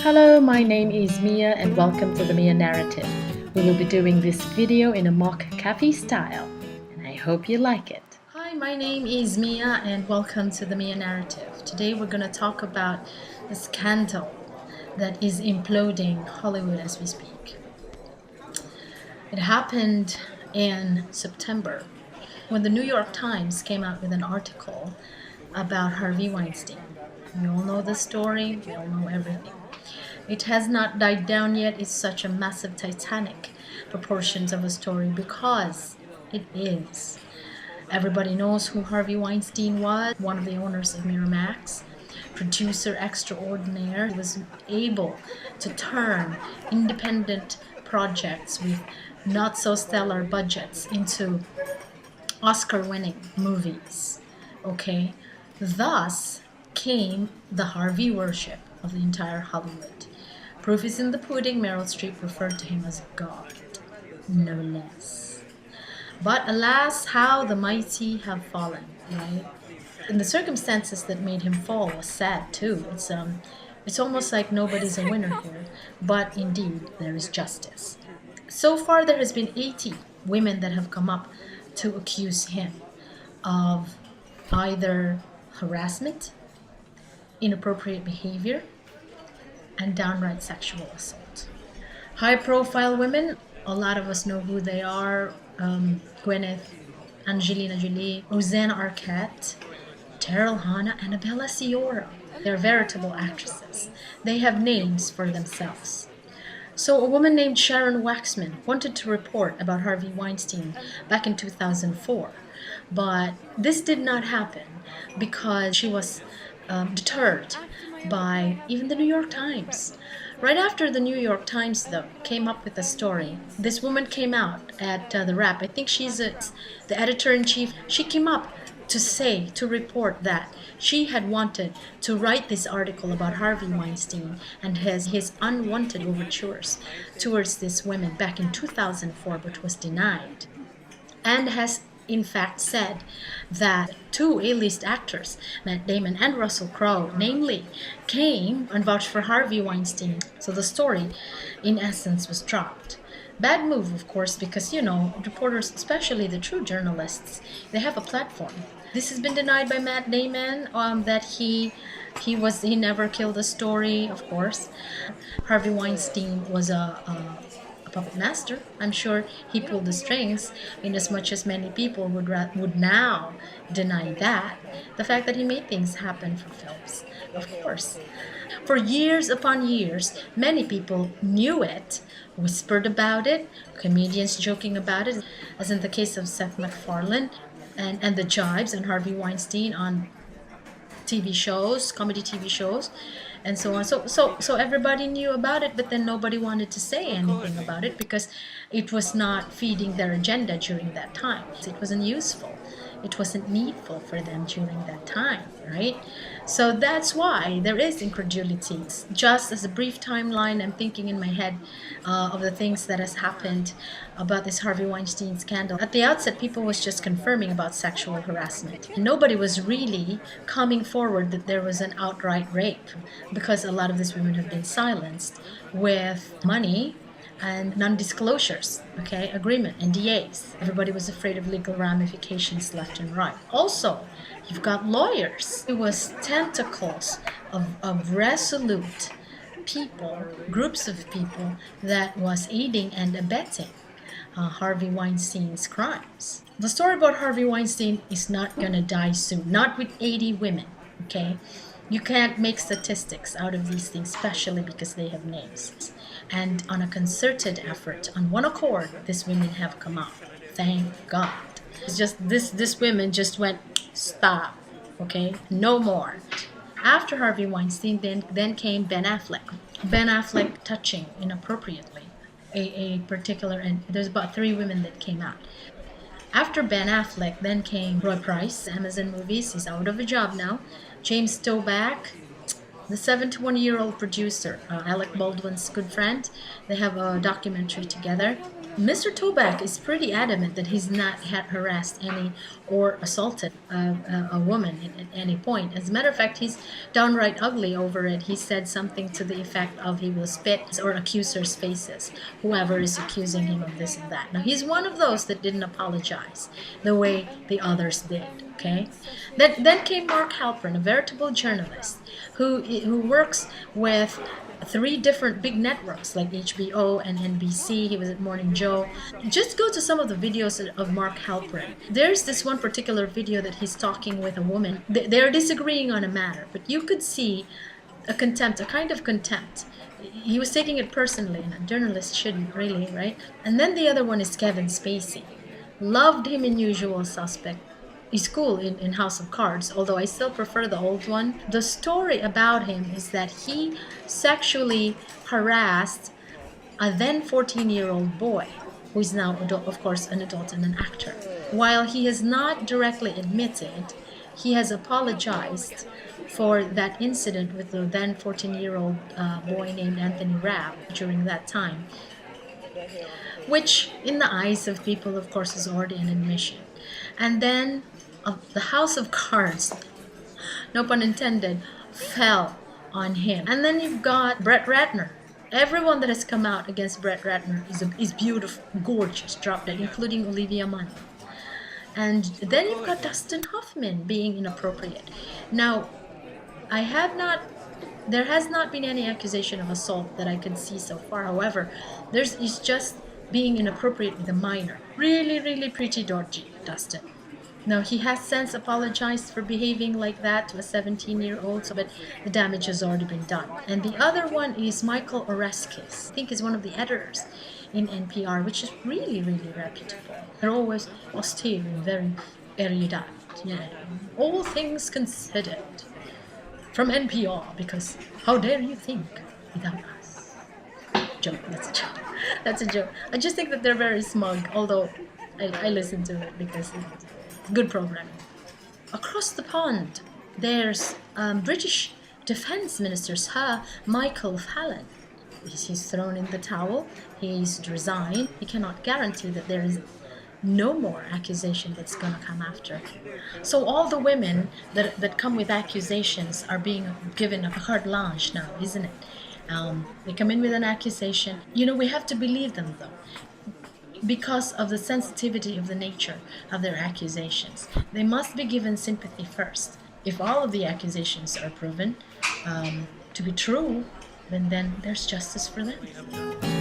Hello, my name is Mia and welcome to the Mia Narrative. We will be doing this video in a mock cafe style and I hope you like it. Hi, my name is Mia and welcome to the Mia Narrative. Today we're going to talk about the scandal that is imploding Hollywood as we speak. It happened in September when the New York Times came out with an article about Harvey Weinstein. We all know the story, we all know everything. It has not died down yet. It's such a massive Titanic proportions of a story because it is. Everybody knows who Harvey Weinstein was, one of the owners of Miramax, producer extraordinaire. He was able to turn independent projects with not so stellar budgets into Oscar-winning movies. Okay, thus came the Harvey worship of the entire Hollywood. Proof is in the pudding. Meryl Streep referred to him as God, no less. But alas, how the mighty have fallen, right? And the circumstances that made him fall was sad too. It's almost like nobody's a winner here, but indeed there is justice. So far there has been 80 women that have come up to accuse him of either harassment, inappropriate behavior, and downright sexual assault. High-profile women, a lot of us know who they are. Gwyneth, Angelina Jolie, Rosanna Arquette, Daryl Hannah, and Annabella Sciorra. They're veritable actresses. They have names for themselves. So a woman named Sharon Waxman wanted to report about Harvey Weinstein back in 2004, but this did not happen because she was deterred by even the New York Times. Right after the New York Times, though, came up with a story, this woman came out at the Wrap. I think she's the editor-in-chief. She came up to report that she had wanted to write this article about Harvey Weinstein and his unwanted overtures towards these women back in 2004, but was denied, and has in fact said that two A-list actors, Matt Damon and Russell Crowe, namely, came and vouched for Harvey Weinstein. So the story, in essence, was dropped. Bad move, of course, because, reporters, especially the true journalists, they have a platform. This has been denied by Matt Damon, that he never killed a story, of course. Harvey Weinstein was a puppet master. I'm sure he pulled the strings, in as much as many people would now deny that. The fact that he made things happen for films, of course. For years upon years, many people knew it, whispered about it, comedians joking about it, as in the case of Seth MacFarlane and the jibes and Harvey Weinstein on TV shows, comedy TV shows, and so on. So everybody knew about it, but then nobody wanted to say anything about it because it was not feeding their agenda during that time. It wasn't useful. It wasn't needful for them during that time, right? So that's why there is incredulity. Just as a brief timeline, I'm thinking in my head of the things that has happened about this Harvey Weinstein scandal. At the outset, people was just confirming about sexual harassment. And nobody was really coming forward that there was an outright rape because a lot of these women have been silenced with money and non-disclosures, agreement, NDAs. Everybody was afraid of legal ramifications left and right. Also, you've got lawyers. It was tentacles of resolute people, groups of people that was aiding and abetting Harvey Weinstein's crimes. The story about Harvey Weinstein is not gonna die soon, not with 80 women, okay? You can't make statistics out of these things, especially because they have names. And on a concerted effort, on one accord, these women have come out. Thank God. It's just this women just went, stop, okay? No more. After Harvey Weinstein, then came Ben Affleck. Ben Affleck touching inappropriately a particular, and there's about 3 women that came out. After Ben Affleck, then came Roy Price, Amazon Movies. He's out of a job now. James Toback, The 71-year-old producer, Alec Baldwin's good friend, they have a documentary together. Mr. Toback is pretty adamant that he's not had harassed any or assaulted a woman at any point. As a matter of fact, he's downright ugly over it. He said something to the effect of he will spit or accusers' faces, whoever is accusing him of this and that. Now, he's one of those that didn't apologize the way the others did, okay? Then came Mark Halperin, a veritable journalist who works with 3 different big networks like HBO and NBC. He was at Morning Joe. Just go to some of the videos of Mark Halperin. There's this one particular video that he's talking with a woman. They're disagreeing on a matter, but you could see a contempt, a kind of contempt. He was taking it personally, and a journalist shouldn't really, right? And then the other one is Kevin Spacey. Loved him in Usual Suspect. He's cool in House of Cards, although I still prefer the old one. The story about him is that he sexually harassed a then 14-year-old boy, who is now, of course, an adult and an actor. While he has not directly admitted, he has apologized for that incident with the then 14-year-old boy named Anthony Rapp during that time, which in the eyes of people, of course, is already an admission. And then the House of Cards, no pun intended, fell on him. And then you've got Brett Ratner. Everyone that has come out against Brett Ratner is beautiful, gorgeous, drop dead, including Olivia Munn. And then you've got Dustin Hoffman being inappropriate. Now, there has not been any accusation of assault that I can see so far. However, he's just being inappropriate with a minor. Really, really pretty dodgy, Dustin. Now, he has since apologized for behaving like that to a 17-year-old, but the damage has already been done. And the other one is Michael Oreskes. I think he's one of the editors in NPR, which is really, really reputable. They're always austere and very erudite. Yeah. All things considered. From NPR, because how dare you think without us? Joke, that's a joke. That's a joke. I just think that they're very smug, although I listen to it because it's good programming. Across the pond, there's British Defence Minister Sir Michael Fallon. He's thrown in the towel. He's resigned. He cannot guarantee that there is no more accusation that's going to come after. So all the women that come with accusations are being given a carte blanche now, isn't it? They come in with an accusation. We have to believe them, though, because of the sensitivity of the nature of their accusations. They must be given sympathy first. If all of the accusations are proven to be true, then there's justice for them.